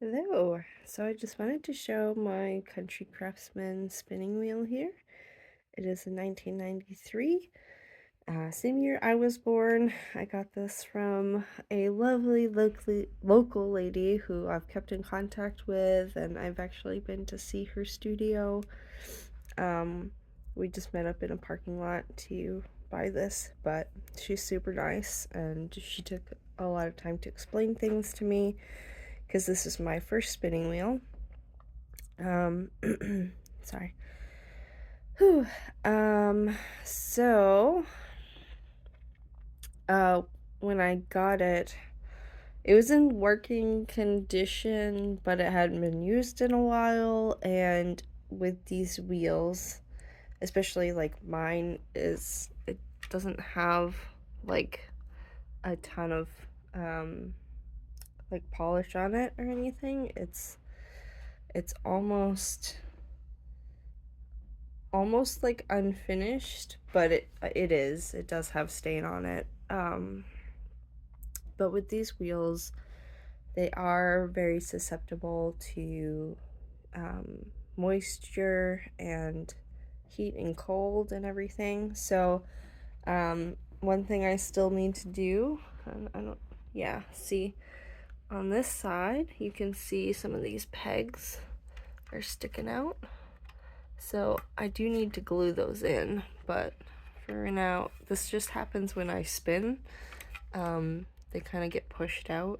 Hello. So I just wanted to show my Country Craftsman spinning wheel here. It is a 1993. Same year I was born. I got this from a lovely local lady who I've kept in contact with, and I've actually been to see her studio. Um, we just met up in a parking lot to buy this, but she's super nice, and she took a lot of time to explain things to me because this is my first spinning wheel. Um, sorry. Whew. So, uh, when I got it, it was in working condition, but it hadn't been used in a while, and with these wheels, especially like mine it doesn't have like a ton of um like polish on it or anything. It's almost like unfinished, but it does have stain on it. But with these wheels, they are very susceptible to moisture and heat and cold and everything. So one thing I still need to do, I don't, yeah, see on this side, you can see some of these pegs are sticking out. So I do need to glue those in, but for now, this just happens when I spin. They kind of get pushed out.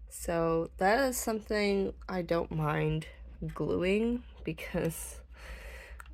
So that is something I don't mind gluing because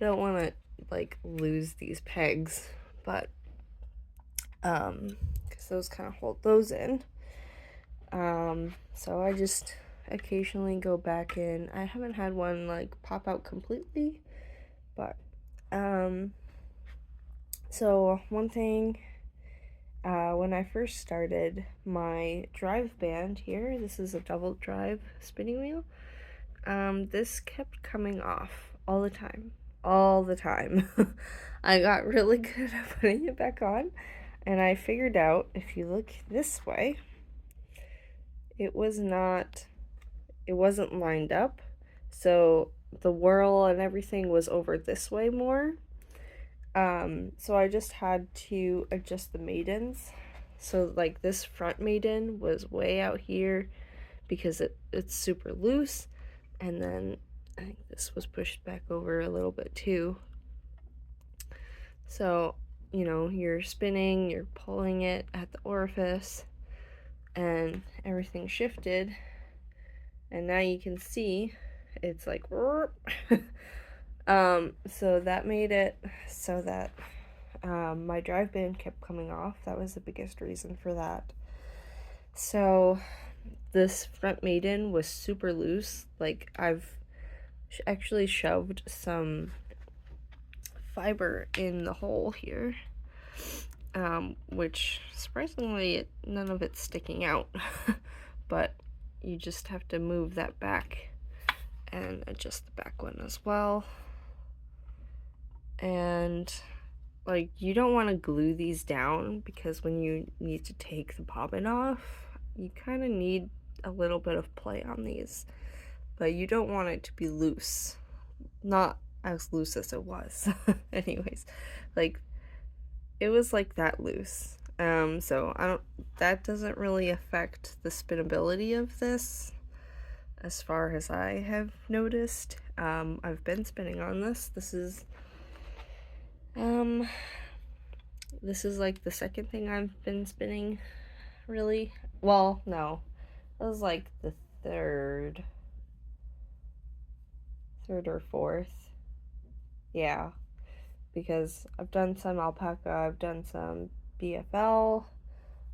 I don't want to like lose these pegs, but because those kind of hold those in. So I just occasionally go back in. I haven't had one like pop out completely, but so one thing, when I first started my drive band here, this is a double drive spinning wheel, this kept coming off all the time. All the time. I got really good at putting it back on, and I figured out if you look this way, it wasn't lined up, so the whirl and everything was over this way more. So I just had to adjust the maidens. So like this front maiden was way out here because it's super loose, and then I think this was pushed back over a little bit too. So, you're spinning, you're pulling it at the orifice, and everything shifted, and now you can see it's like so that made it so that my drive band kept coming off. That was the biggest reason for that. So this front maiden was super loose. Like I've actually shoved some fiber in the hole here, which surprisingly none of it's sticking out. But you just have to move that back and adjust the back one as well. And like you don't want to glue these down because when you need to take the bobbin off, you kind of need a little bit of play on these, but you don't want it to be loose, not as loose as it was. Anyways, like it was like that loose. So that doesn't really affect the spinability of this as far as I have noticed. I've been spinning on this. This is like the second thing I've been spinning, really. Well, no, it was like the third or fourth. Yeah, because I've done some alpaca, I've done some BFL,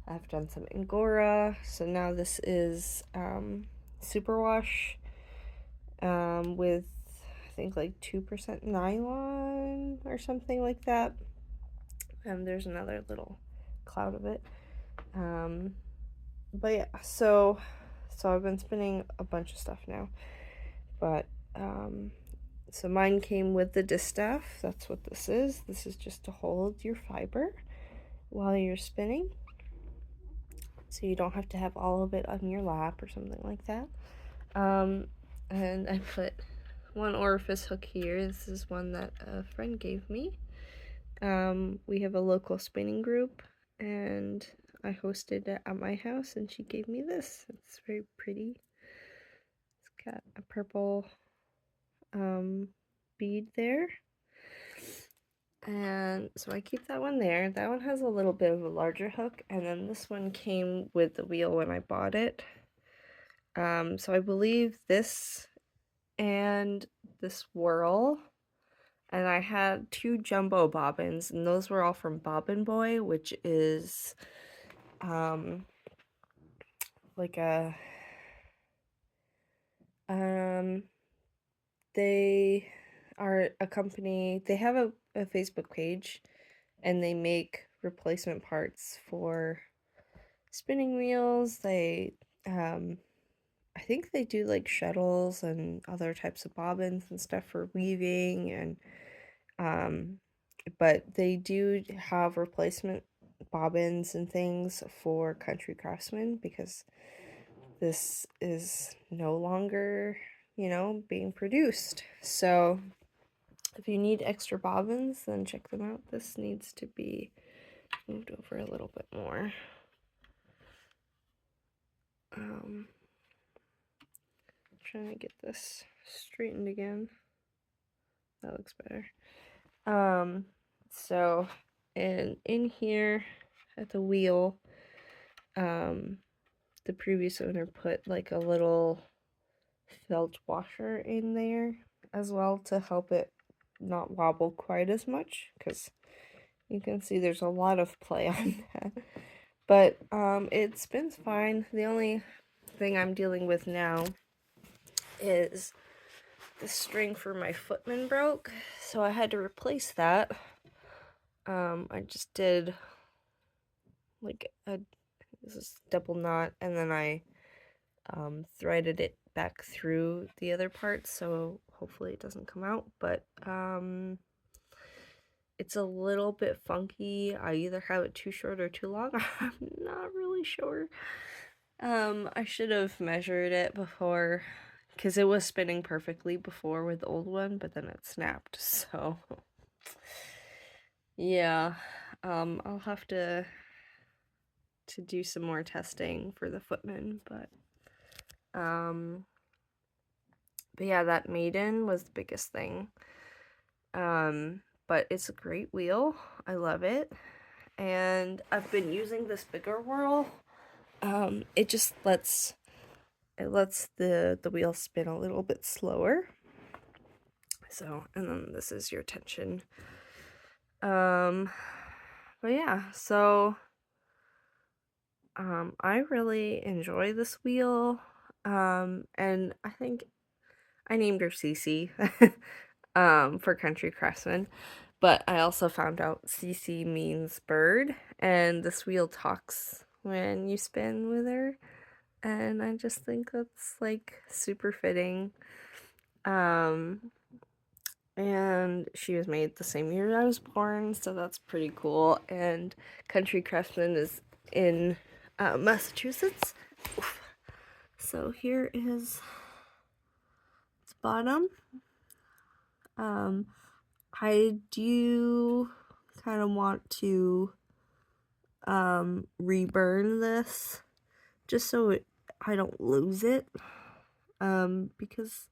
I've done some Angora, so now this is superwash with I think like 2% nylon or something like that. There's another little cloud of it. But yeah, so I've been spinning a bunch of stuff now. But so mine came with the distaff. That's what this is. This is just to hold your fiber while you're spinning, so you don't have to have all of it on your lap or something like that. And I put one orifice hook here. This is one that a friend gave me. We have a local spinning group, and I hosted it at my house, and she gave me this. It's very pretty. It's got a purple bead there. And so I keep that one there. That one has a little bit of a larger hook, and then this one came with the wheel when I bought it. So I believe this and this whirl, and I had 2 jumbo bobbins, and those were all from Bobbin Boy, which is like a they are a company. They have a Facebook page, and they make replacement parts for spinning wheels. They I think they do like shuttles and other types of bobbins and stuff for weaving, and but they do have replacement bobbins and things for Country Craftsman because this is no longer, being produced. So if you need extra bobbins, then check them out. This needs to be moved over a little bit more. Trying to get this straightened again. That looks better. So in here at the wheel, the previous owner put like a little felt washer in there as well to help it not wobble quite as much, because you can see there's a lot of play on that. But it spins fine. The only thing I'm dealing with now is the string for my footman broke, so I had to replace that. I just did like this is double knot, and then I threaded it back through the other parts, so hopefully it doesn't come out. But it's a little bit funky. I either have it too short or too long. I'm not really sure. I should have measured it before, because it was spinning perfectly before with the old one, but then it snapped, so yeah. I'll have to do some more testing for the footman, but yeah, that maiden was the biggest thing. But it's a great wheel. I love it. And I've been using this bigger whirl. It just lets the wheel spin a little bit slower. So, and then this is your tension. But yeah, so I really enjoy this wheel. And I think I named her Ceecee for Country Craftsman. But I also found out Ceecee means bird, and this wheel talks when you spin with her. And I just think that's like super fitting. And she was made the same year I was born, so that's pretty cool. And Country Craftsman is in Massachusetts. Oof. So here is its bottom. I do kind of want to reburn this just so I don't lose it, because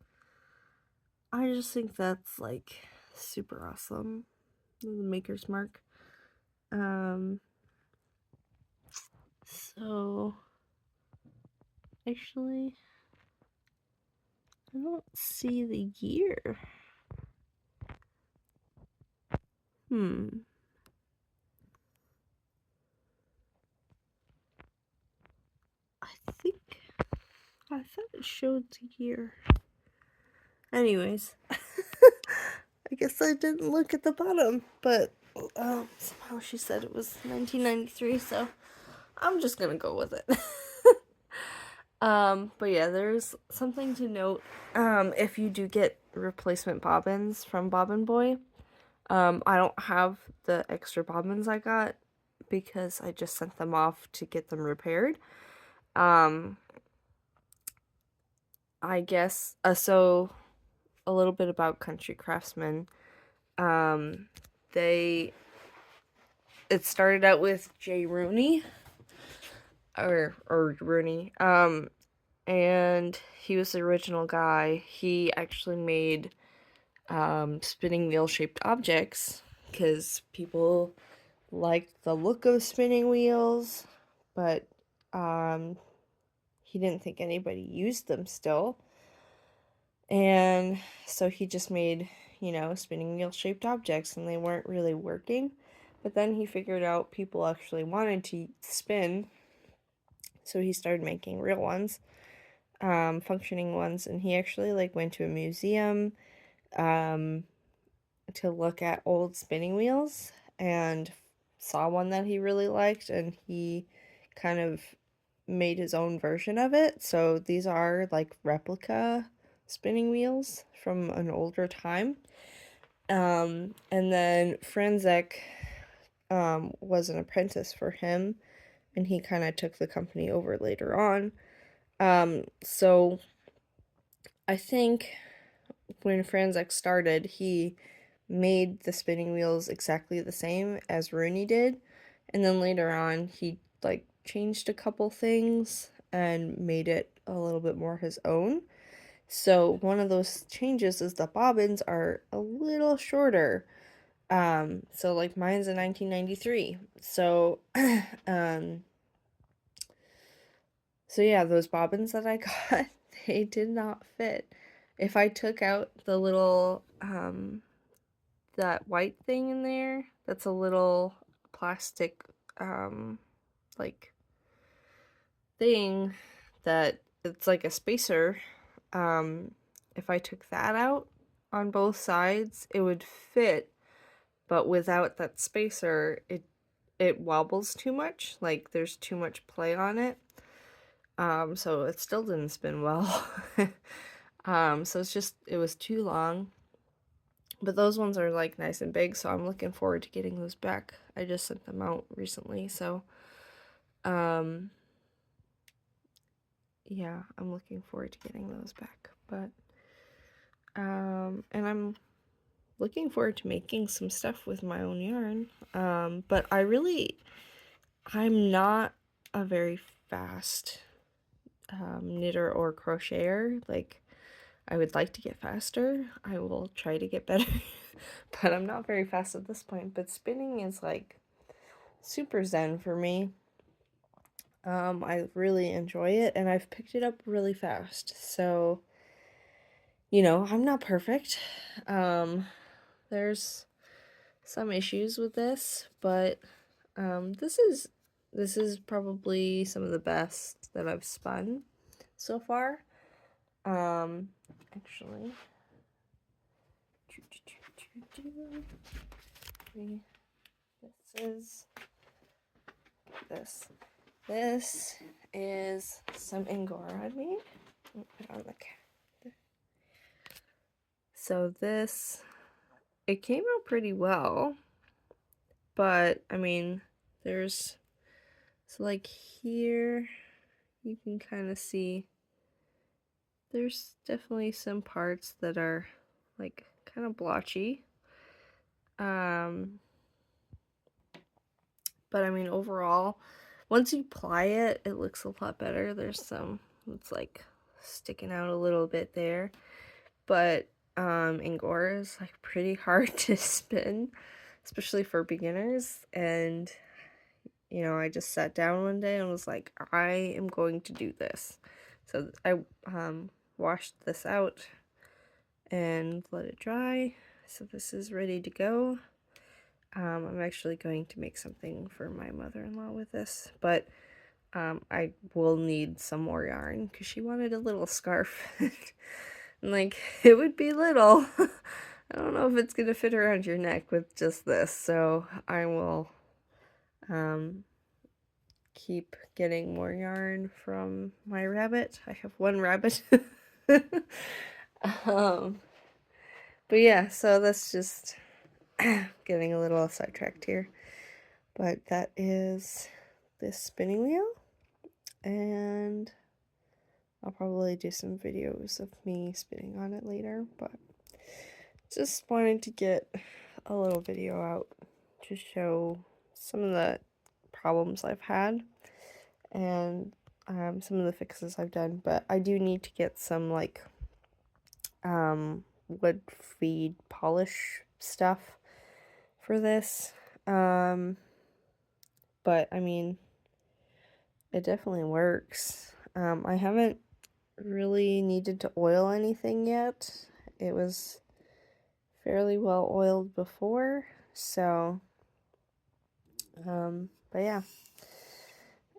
I just think that's like super awesome. The maker's mark. So actually I don't see the year. I thought it showed the year. Anyways, I guess I didn't look at the bottom, but somehow she said it was 1993, so I'm just gonna go with it. But yeah, there's something to note. If you do get replacement bobbins from Bobbin Boy, I don't have the extra bobbins I got because I just sent them off to get them repaired. I guess, so a little bit about Country Craftsman. Um, they, it started out with Jay Rooney, or Rooney, and he was the original guy. He actually made, spinning wheel-shaped objects, because people liked the look of spinning wheels, but, he didn't think anybody used them still. And so he just made, spinning wheel shaped objects, and they weren't really working. But then he figured out people actually wanted to spin, so he started making real ones, functioning ones. And he actually like went to a museum um, to look at old spinning wheels and saw one that he really liked, and he kind of made his own version of it. So these are like replica spinning wheels from an older time. And then Franzek was an apprentice for him, and he kind of took the company over later on. So I think when Franzek started, he made the spinning wheels exactly the same as Rooney did, and then later on he like changed a couple things and made it a little bit more his own. So one of those changes is the bobbins are a little shorter. So like mine's a 1993. So um so yeah, those bobbins that I got, they did not fit. If I took out the little that white thing in there, that's a little plastic like thing that it's like a spacer. Um if I took that out on both sides, it would fit, but without that spacer, it wobbles too much. Like there's too much play on it. So it still didn't spin well. So it was too long. But those ones are like nice and big, so I'm looking forward to getting those back. I just sent them out recently, so um yeah, I'm looking forward to getting those back. But and I'm looking forward to making some stuff with my own yarn. But I'm not a very fast knitter or crocheter. Like, I would like to get faster. I will try to get better, but I'm not very fast at this point. But spinning is like super zen for me. I really enjoy it, and I've picked it up really fast. So, I'm not perfect. There's some issues with this, but this is probably some of the best that I've spun so far. Actually, this is this. This is some Angora I made. Put it on the cat. So it came out pretty well, but I mean, so like here, you can kind of see there's definitely some parts that are like kind of blotchy. But I mean, overall, once you apply it, it looks a lot better. There's some that's like sticking out a little bit there, but Angora is like pretty hard to spin, especially for beginners. And I just sat down one day and was like, I am going to do this. So I washed this out and let it dry. So this is ready to go. I'm actually going to make something for my mother-in-law with this, but I will need some more yarn because she wanted a little scarf. And like, it would be little. I don't know if it's gonna fit around your neck with just this, so I will keep getting more yarn from my rabbit. I have one rabbit. um, but yeah, so that's just getting a little sidetracked here. But that is this spinning wheel, and I'll probably do some videos of me spinning on it later, but just wanted to get a little video out to show some of the problems I've had and some of the fixes I've done. But I do need to get some like wood feed polish stuff for this. But I mean, it definitely works. I haven't really needed to oil anything yet. It was fairly well oiled before, so but yeah,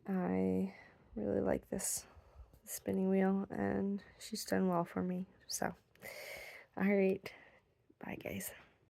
I really like this spinning wheel, and she's done well for me. So alright, bye guys.